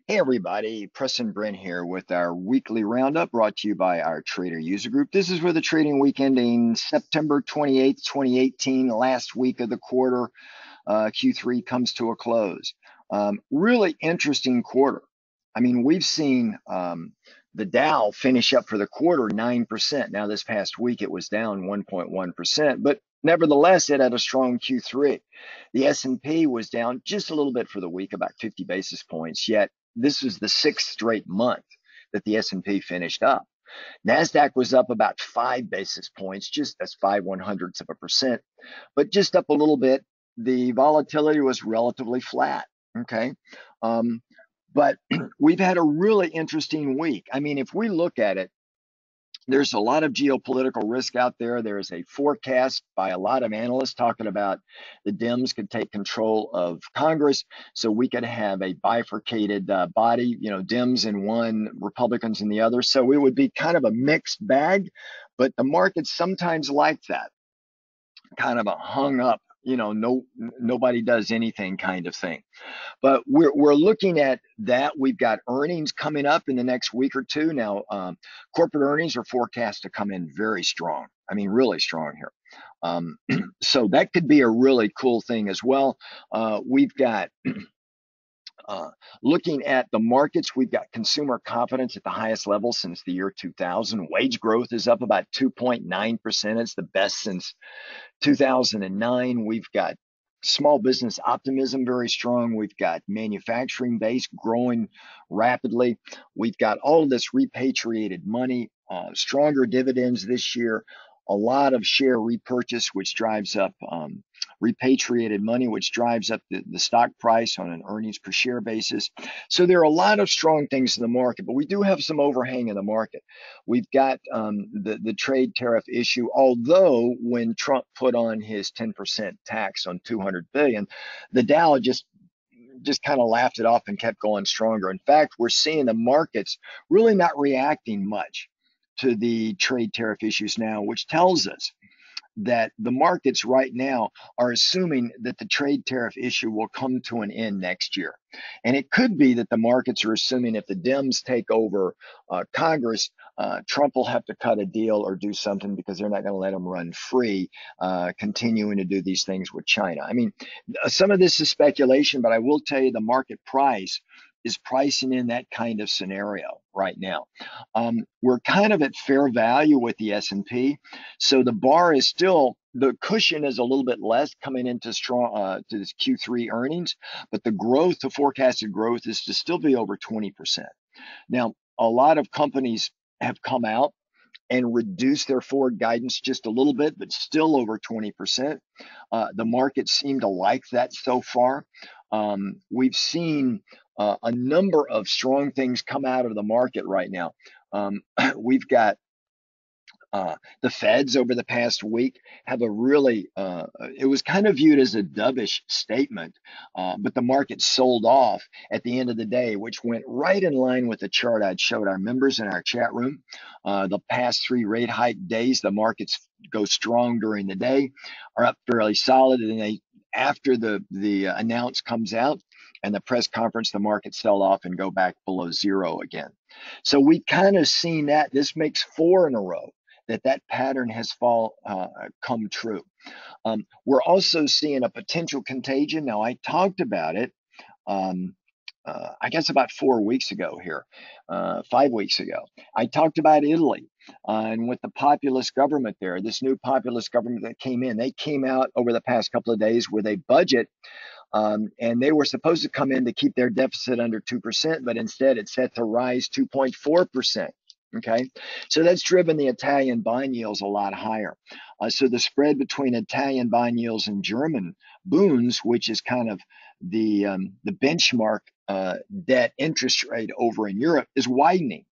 Hey everybody, Preston Brent here with our weekly roundup brought to you by our trader user group. This is for the trading week ending September 28th, 2018, last week of the quarter. Q3 comes to a close. Really interesting quarter. I mean, we've seen the Dow finish up for the quarter 9%. Now this past week it was down 1.1%, but nevertheless it had a strong Q3. The S&P was down just a little bit for the week, about 50 basis points, yet this was the sixth straight month that the S&P finished up. Nasdaq was up about 5 basis points, just that's 0.05%, but just up a little bit. The volatility was relatively flat. Okay. But we've had a really interesting week. I mean, if we look at it, there's a lot of geopolitical risk out there. There is a forecast by a lot of analysts talking about the Dems could take control of Congress. So we could have a bifurcated body, Dems in one, Republicans in the other. So it would be kind of a mixed bag, but the markets sometimes like that, kind of a hung up, nobody does anything kind of thing. But we're looking at that. We've got earnings coming up in the next week or two. Now, corporate earnings are forecast to come in very strong. I mean, really strong here. So that could be a really cool thing as well. We've got looking at the markets, we've got consumer confidence at the highest level since the year 2000. Wage growth is up about 2.9%. It's the best since 2009. We've got small business optimism very strong. We've got manufacturing base growing rapidly. We've got all of this repatriated money, stronger dividends this year, a lot of share repurchase, which drives up repatriated money, which drives up the stock price on an earnings per share basis. So there are a lot of strong things in the market, but we do have some overhang in the market. We've got the trade tariff issue, although when Trump put on his 10% tax on $200 billion, the Dow just kind of laughed it off and kept going stronger. In fact, we're seeing the markets really not reacting much to the trade tariff issues now, which tells us that the markets right now are assuming that the trade tariff issue will come to an end next year. And it could be that the markets are assuming if the Dems take over Congress, Trump will have to cut a deal or do something because they're not going to let him run free, continuing to do these things with China. I mean, some of this is speculation, but I will tell you the market price is pricing in that kind of scenario right now. We're kind of at fair value with the S&P, so the bar is still, the cushion is a little bit less coming into strong to this Q3 earnings, but the growth, the forecasted growth is to still be over 20%. Now, a lot of companies have come out and reduced their forward guidance just a little bit, but still over 20%. The market seemed to like that so far. We've seen a number of strong things come out of the market right now. We've got the Feds over the past week have a really, it was kind of viewed as a dovish statement, but the market sold off at the end of the day, which went right in line with the chart I'd showed our members in our chat room. The past 3 rate hike days, the markets go strong during the day, are up fairly solid, and then after the announce comes out and the press conference, the markets sell off and go back below zero again. So we kind of seen that. This makes 4 in a row that pattern has come true. We're also seeing a potential contagion. Now, I talked about it, I guess about 4 weeks ago here, 5 weeks ago. I talked about Italy and with the populist government there, this new populist government that came in. They came out over the past couple of days with a budget, and they were supposed to come in to keep their deficit under 2%, but instead it's set to rise 2.4%. Okay, so that's driven the Italian bond yields a lot higher. So the spread between Italian bond yields and German bunds, which is kind of the benchmark debt interest rate over in Europe, is widening.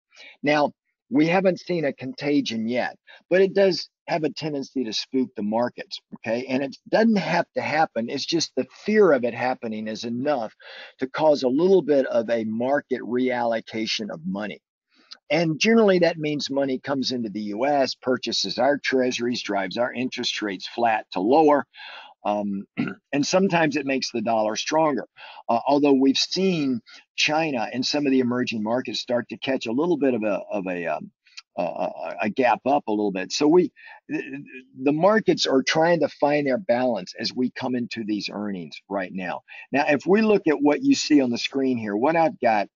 Now, we haven't seen a contagion yet, but it does have a tendency to spook the markets, okay? And it doesn't have to happen. It's just the fear of it happening is enough to cause a little bit of a market reallocation of money. And generally that means money comes into the U.S., purchases our treasuries, drives our interest rates flat to lower. And sometimes it makes the dollar stronger. Although we've seen China and some of the emerging markets start to catch a little bit of a gap up a little bit. So the markets are trying to find their balance as we come into these earnings right now. Now, if we look at what you see on the screen here, what I've got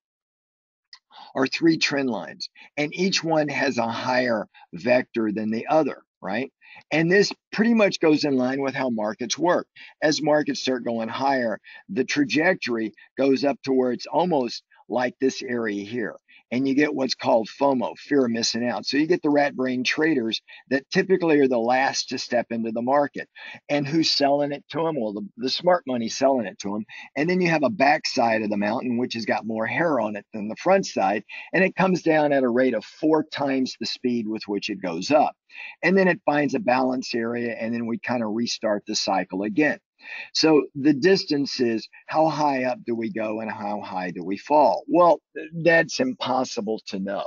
are three trend lines, and each one has a higher vector than the other, right? And this pretty much goes in line with how markets work. As markets start going higher, the trajectory goes up to where it's almost like this area here. And you get what's called FOMO, fear of missing out. So you get the rat brain traders that typically are the last to step into the market. And who's selling it to them? Well, the smart money's selling it to them. And then you have a backside of the mountain, which has got more hair on it than the front side. And it comes down at a rate of 4 times the speed with which it goes up. And then it finds a balance area, and then we kind of restart the cycle again. So the distance is how high up do we go and how high do we fall? Well, that's impossible to know.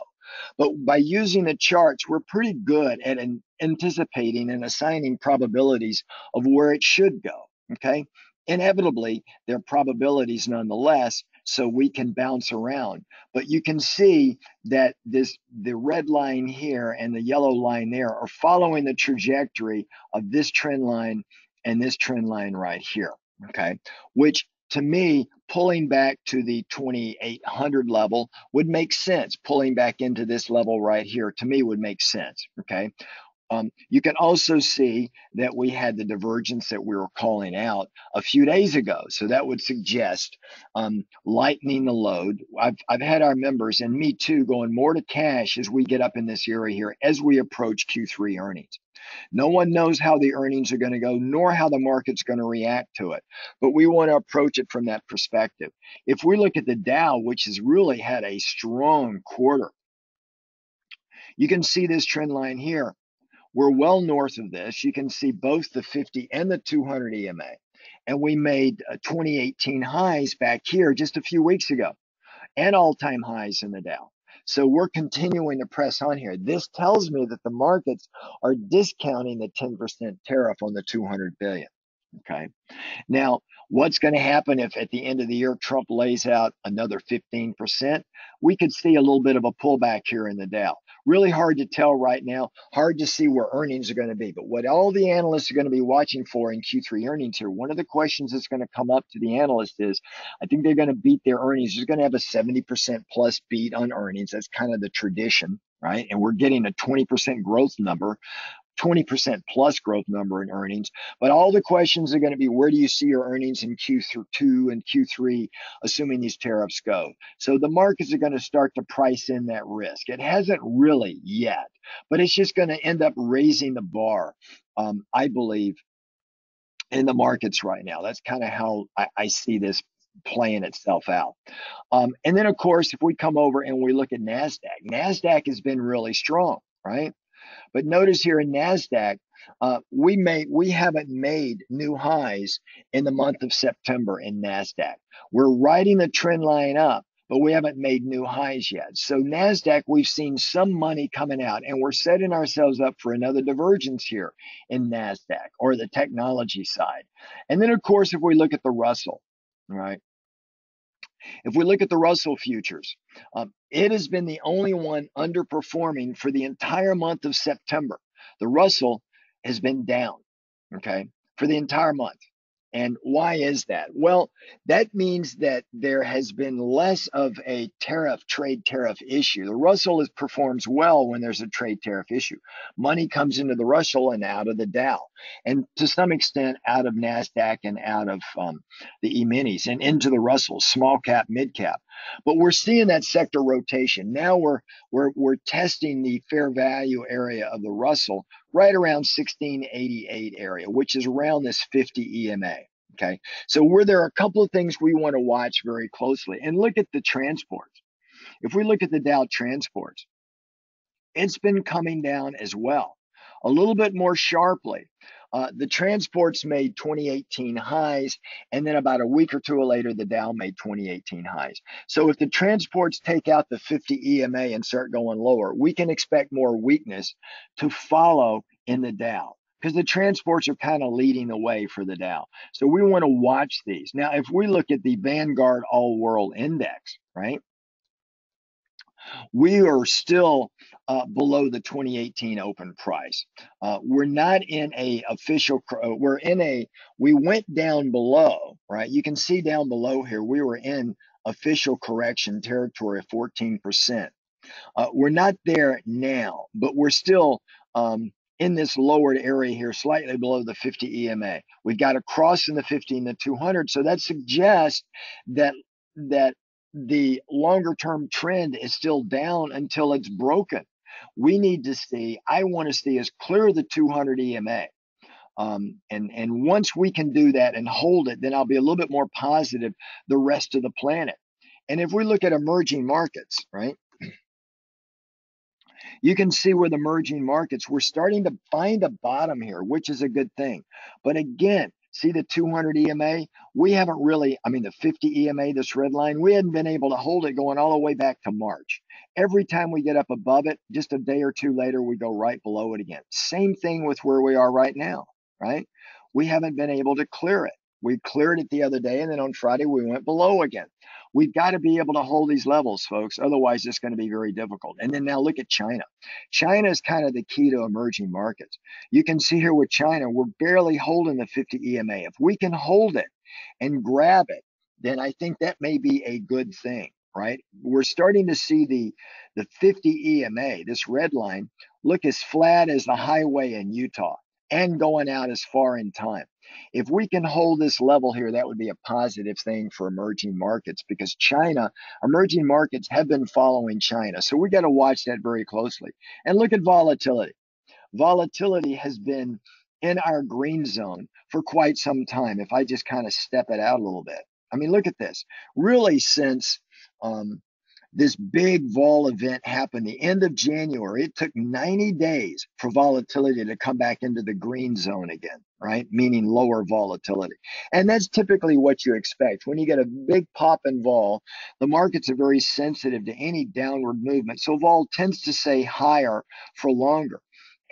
But by using the charts, we're pretty good at anticipating and assigning probabilities of where it should go. Okay. Inevitably, there are probabilities nonetheless, so we can bounce around. But you can see that the red line here and the yellow line there are following the trajectory of this trend line and this trend line right here, okay? Which to me, pulling back to the 2,800 level would make sense. Pulling back into this level right here, to me, would make sense, okay? You can also see that we had the divergence that we were calling out a few days ago. So that would suggest lightening the load. I've had our members, and me too, going more to cash as we get up in this area here as we approach Q3 earnings. No one knows how the earnings are going to go, nor how the market's going to react to it. But we want to approach it from that perspective. If we look at the Dow, which has really had a strong quarter, you can see this trend line here. We're well north of this. You can see both the 50 and the 200 EMA. And we made 2018 highs back here just a few weeks ago, and all-time highs in the Dow. So we're continuing to press on here. This tells me that the markets are discounting the 10% tariff on the 200 billion. Okay. Now, what's going to happen if at the end of the year Trump lays out another 15%? We could see a little bit of a pullback here in the Dow. Really hard to tell right now. Hard to see where earnings are going to be. But what all the analysts are going to be watching for in Q3 earnings here, one of the questions that's going to come up to the analyst is, I think they're going to beat their earnings. They're going to have a 70% plus beat on earnings. That's kind of the tradition, right? And we're getting a 20% growth number. 20% plus growth number in earnings. But all the questions are going to be, where do you see your earnings in Q2 and Q3, assuming these tariffs go? So the markets are going to start to price in that risk. It hasn't really yet, but it's just going to end up raising the bar, I believe, in the markets right now. That's kind of how I see this playing itself out. And then, of course, if we come over and we look at Nasdaq, Nasdaq has been really strong, right? But notice here in Nasdaq, we haven't made new highs in the month of September in Nasdaq. We're riding the trend line up, but we haven't made new highs yet. So Nasdaq, we've seen some money coming out, and we're setting ourselves up for another divergence here in Nasdaq, or the technology side. And then, of course, if we look at the Russell, right? If we look at the Russell futures, it has been the only one underperforming for the entire month of September. The Russell has been down, okay, for the entire month. And why is that? Well, that means that there has been less of a trade tariff issue. The Russell performs well when there's a trade tariff issue. Money comes into the Russell and out of the Dow, and to some extent out of Nasdaq and out of the E-minis and into the Russell, small cap, mid cap. But we're seeing that sector rotation. Now we're testing the fair value area of the Russell right around 1688 area, which is around this 50 EMA. Okay, so there are a couple of things we want to watch very closely, and look at the transports. If we look at the Dow transports, it's been coming down as well, a little bit more sharply. The transports made 2018 highs, and then about a week or two later, the Dow made 2018 highs. So if the transports take out the 50 EMA and start going lower, we can expect more weakness to follow in the Dow. because the transports are kind of leading the way for the Dow. So we want to watch these. Now, if we look at the Vanguard All World Index, right, we are still below the 2018 open price. We're not in a official, we went down below, right? You can see down below here, we were in official correction territory of 14%. We're not there now, but we're still in this lowered area here, slightly below the 50 EMA. We've got a cross in the 50 and the 200. So that suggests that the longer term trend is still down until it's broken. We need to see, I want to see us clear the 200 EMA. And once we can do that and hold it, then I'll be a little bit more positive the rest of the planet. And if we look at emerging markets, right? You can see where the emerging markets, we're starting to find a bottom here, which is a good thing. But again, see the 200 EMA? We haven't really, the 50 EMA, this red line, we hadn't been able to hold it going all the way back to March. Every time we get up above it, just a day or two later, we go right below it again. Same thing with where we are right now, right? We haven't been able to clear it. We cleared it the other day, and then on Friday, we went below again. We've got to be able to hold these levels, folks. Otherwise, it's going to be very difficult. And then now look at China. China is kind of the key to emerging markets. You can see here with China, we're barely holding the 50 EMA. If we can hold it and grab it, then I think that may be a good thing, right? We're starting to see the 50 EMA, this red line, look as flat as the highway in Utah and going out as far in time. If we can hold this level here, that would be a positive thing for emerging markets, because emerging markets have been following China. So we got to watch that very closely. And look at volatility. Volatility has been in our green zone for quite some time. If I just kind of step it out a little bit. Look at this. Really, since this big vol event happened the end of January, it took 90 days for volatility to come back into the green zone again, right? Meaning lower volatility. And that's typically what you expect. When you get a big pop in vol, the markets are very sensitive to any downward movement. So vol tends to stay higher for longer.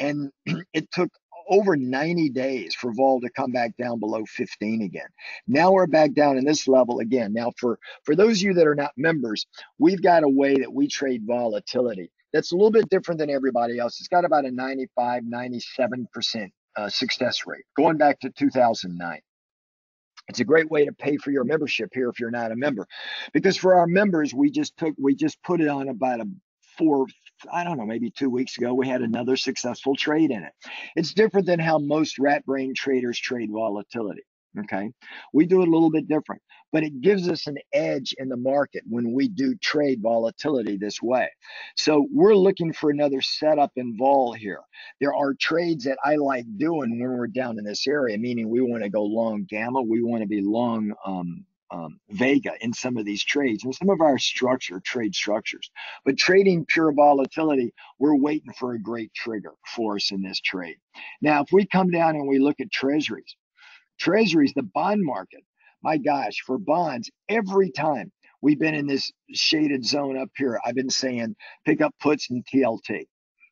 And it took over 90 days for vol to come back down below 15 again. Now we're back down in this level again. Now for those of you that are not members, we've got a way that we trade volatility that's a little bit different than everybody else. It's got about a 95, 97% success rate going back to 2009. It's a great way to pay for your membership here if you're not a member, because for our members, we just put it on about maybe 2 weeks ago, we had another successful trade in it. It's different than how most rat brain traders trade volatility. Okay. We do it a little bit different, but it gives us an edge in the market when we do trade volatility this way. So we're looking for another setup in vol here. There are trades that I like doing when we're down in this area, meaning we want to go long gamma. We want to be long, Vega in some of these trades and some of our trade structures. But trading pure volatility, we're waiting for a great trigger for us in this trade. Now, if we come down and we look at Treasuries, the bond market, my gosh, for bonds, every time we've been in this shaded zone up here, I've been saying pick up puts and TLT.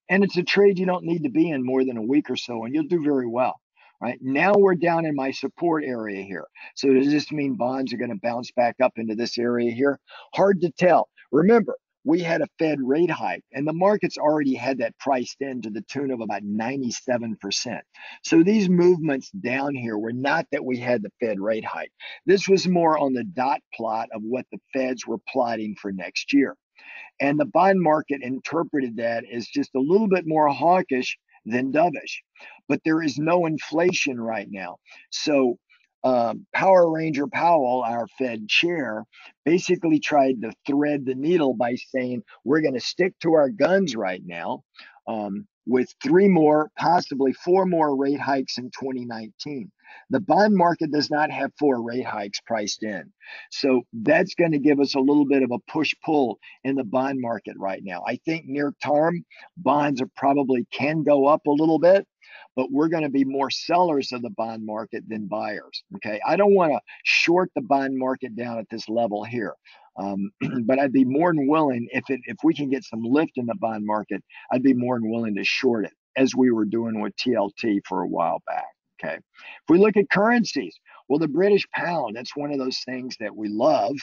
And it's a trade you don't need to be in more than a week or so, and you'll do very well. Right now, we're down in my support area here. So does this mean bonds are going to bounce back up into this area here? Hard to tell. Remember, we had a Fed rate hike, and the markets already had that priced in to the tune of about 97%. So these movements down here were not that we had the Fed rate hike. This was more on the dot plot of what the Feds were plotting for next year. And the bond market interpreted that as just a little bit more hawkish than dovish. But there is no inflation right now. So Power Ranger Powell, our Fed chair, basically tried to thread the needle by saying we're going to stick to our guns right now with 3 more, possibly 4 more rate hikes in 2019. The bond market does not have 4 rate hikes priced in. So that's going to give us a little bit of a push-pull in the bond market right now. I think near term, bonds are probably can go up a little bit, but we're going to be more sellers of the bond market than buyers. Okay, I don't want to short the bond market down at this level here. But I'd be more than willing, if we can get some lift in the bond market, I'd be more than willing to short it as we were doing with TLT for a while back. Okay. If we look at currencies, well, the British pound, that's one of those things that we love,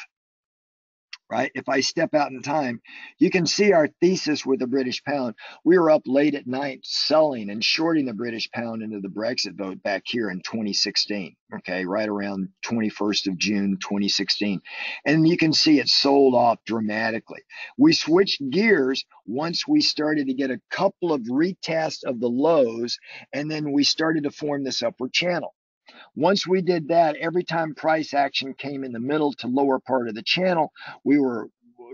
right? If I step out in time, you can see our thesis with the British pound. We were up late at night selling and shorting the British pound into the Brexit vote back here in 2016, okay, right around 21st of June 2016. And you can see it sold off dramatically. We switched gears once we started to get a couple of retests of the lows, and then we started to form this upward channel. Once we did that, every time price action came in the middle to lower part of the channel, we were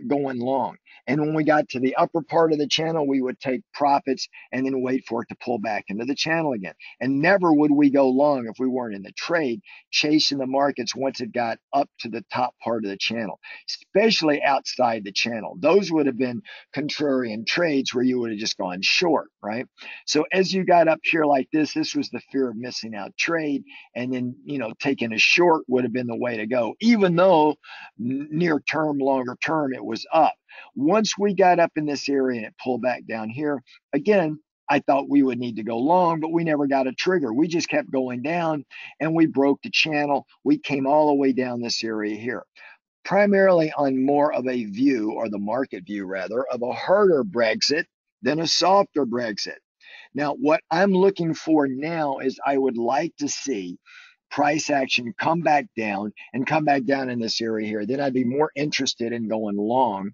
going long. And when we got to the upper part of the channel, we would take profits and then wait for it to pull back into the channel again. And never would we go long if we weren't in the trade, chasing the markets once it got up to the top part of the channel, especially outside the channel. Those would have been contrarian trades where you would have just gone short, right? So as you got up here like this was the fear of missing out trade. And then, taking a short would have been the way to go, even though near term, longer term, it was up. Once we got up in this area and it pulled back down here, again, I thought we would need to go long, but we never got a trigger. We just kept going down and we broke the channel. We came all the way down this area here, primarily on more of a view, or the market view rather, of a harder Brexit than a softer Brexit. Now, what I'm looking for now is I would like to see price action come back down and come back down in this area here. Then I'd be more interested in going long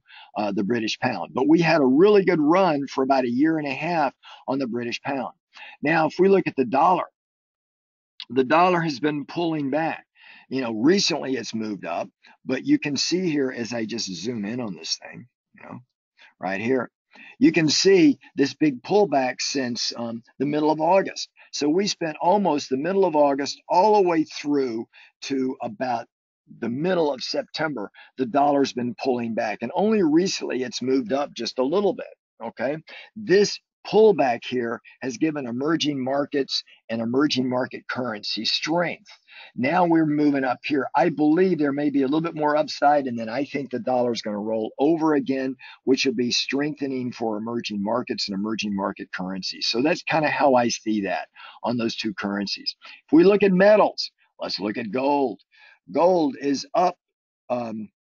the British pound. But we had a really good run for about a year and a half on the British pound. Now, if we look at the dollar has been pulling back. Recently it's moved up, but you can see here as I just zoom in on this thing, right here, you can see this big pullback since the middle of August. So we spent almost the middle of August all the way through to about the middle of September. The dollar's been pulling back, and only recently it's moved up just a little bit. Okay. This pullback here has given emerging markets and emerging market currency strength. Now we're moving up here. I believe there may be a little bit more upside, and then I think the dollar is going to roll over again, which will be strengthening for emerging markets and emerging market currencies. So that's kind of how I see that on those two currencies. If we look at metals, let's look at gold. Gold is up,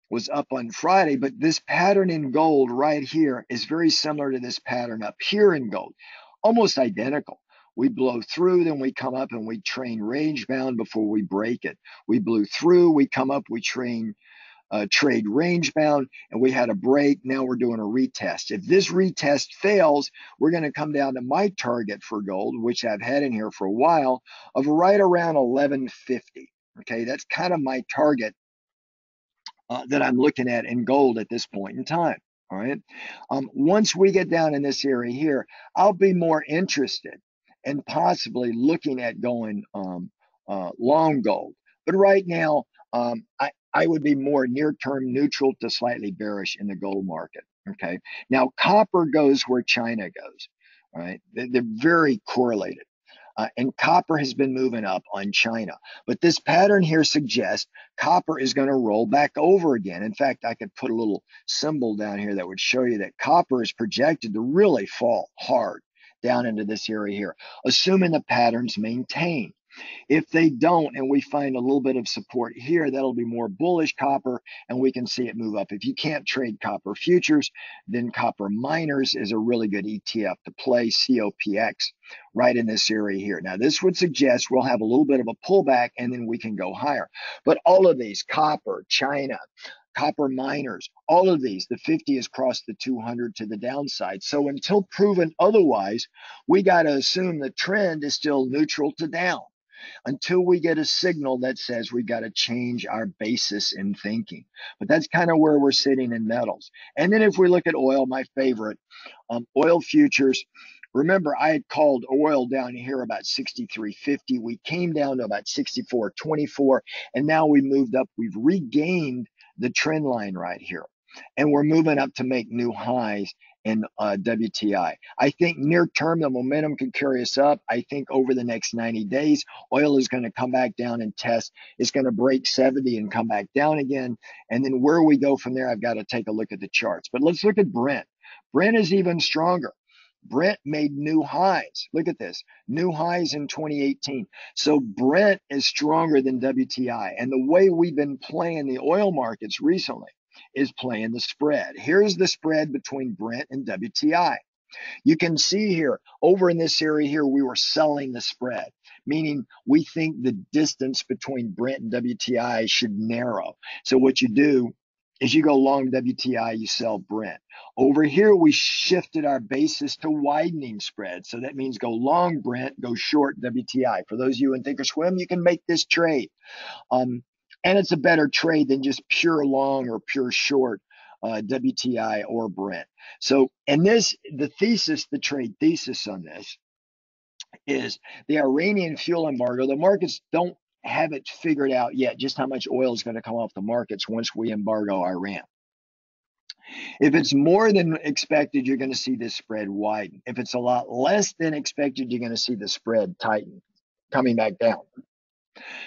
was up on Friday, but this pattern in gold right here is very similar to this pattern up here in gold, almost identical. We blow through, then we come up and we train range bound before we break it. We blew through, we come up, we trade range bound, and we had a break. Now we're doing a retest. If this retest fails, we're going to come down to my target for gold, which I've had in here for a while, of right around 1150. Okay, that's kind of my target that I'm looking at in gold at this point in time. All right. Once we get down in this area here, I'll be more interested in possibly looking at going long gold. But right now, I would be more near-term neutral to slightly bearish in the gold market. Okay. Now, copper goes where China goes. All right. They're very correlated. And copper has been moving up on China. But this pattern here suggests copper is going to roll back over again. In fact, I could put a little symbol down here that would show you that copper is projected to really fall hard down into this area here, assuming the patterns maintain. If they don't, and we find a little bit of support here, that'll be more bullish copper, and we can see it move up. If you can't trade copper futures, then copper miners is a really good ETF to play, COPX, right in this area here. Now, this would suggest we'll have a little bit of a pullback, and then we can go higher. But all of these, copper, China, copper miners, all of these, the 50 has crossed the 200 to the downside. So until proven otherwise, we got to assume the trend is still neutral to down, until we get a signal that says we've got to change our basis in thinking. But that's kind of where we're sitting in metals. And then if we look at oil, my favorite, oil futures, remember I had called oil down here about 63.50. We came down to about 64.24, and now we moved up. We've regained the trend line right here, and we're moving up to make new highs in WTI. I think near term, the momentum could carry us up. I think over the next 90 days, oil is going to come back down and test. It's going to break 70 and come back down again. And then where we go from there, I've got to take a look at the charts. But let's look at Brent. Brent is even stronger. Brent made new highs. Look at this, new highs in 2018. So Brent is stronger than WTI. And the way we've been playing the oil markets recently is playing the spread. Here's the spread between Brent and WTI. You can see here, over in this area here, we were selling the spread, meaning we think the distance between Brent and WTI should narrow. So what you do is you go long WTI, you sell Brent. Over here, we shifted our basis to widening spread. So that means go long Brent, go short WTI. For those of you in Thinkorswim, you can make this trade. And it's a better trade than just pure long or pure short WTI or Brent. So, and this, the thesis, the trade thesis on this is the Iranian fuel embargo. The markets don't have it figured out yet just how much oil is going to come off the markets once we embargo Iran. If it's more than expected, you're going to see this spread widen. If it's a lot less than expected, you're going to see the spread tighten, coming back down.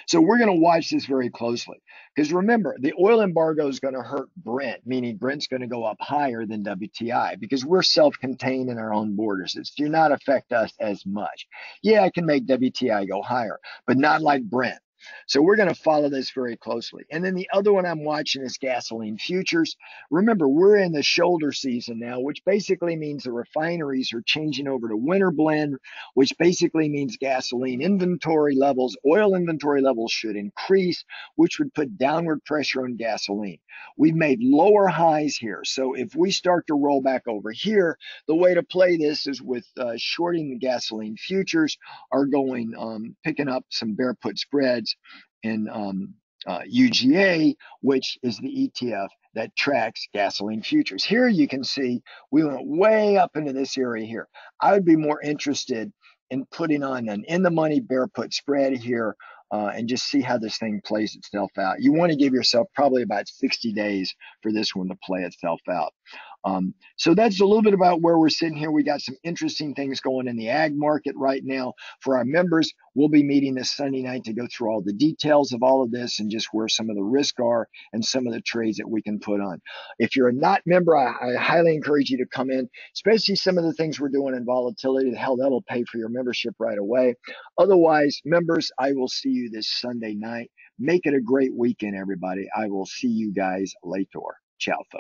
So we're going to watch this very closely because remember, the oil embargo is going to hurt Brent, meaning Brent's going to go up higher than WTI because we're self-contained in our own borders. It do not affect us as much. Yeah, I can make WTI go higher, but not like Brent. So we're going to follow this very closely. And then the other one I'm watching is gasoline futures. Remember, we're in the shoulder season now, which basically means the refineries are changing over to winter blend, which basically means gasoline inventory levels, oil inventory levels should increase, which would put downward pressure on gasoline. We've made lower highs here. So if we start to roll back over here, the way to play this is with shorting the gasoline futures are going, picking up some bear put spreads in UGA, which is the ETF that tracks gasoline futures. Here you can see we went way up into this area here. I would be more interested in putting on an in-the-money bear put spread here and just see how this thing plays itself out. You want to give yourself probably about 60 days for this one to play itself out. So that's a little bit about where we're sitting here. We got some interesting things going in the ag market right now. For our members, we'll be meeting this Sunday night to go through all the details of all of this and just where some of the risks are and some of the trades that we can put on. If you're a not member, I highly encourage you to come in, especially some of the things we're doing in volatility. Hell, that'll pay for your membership right away. Otherwise, members, I will see you this Sunday night. Make it a great weekend, everybody. I will see you guys later. Ciao, folks.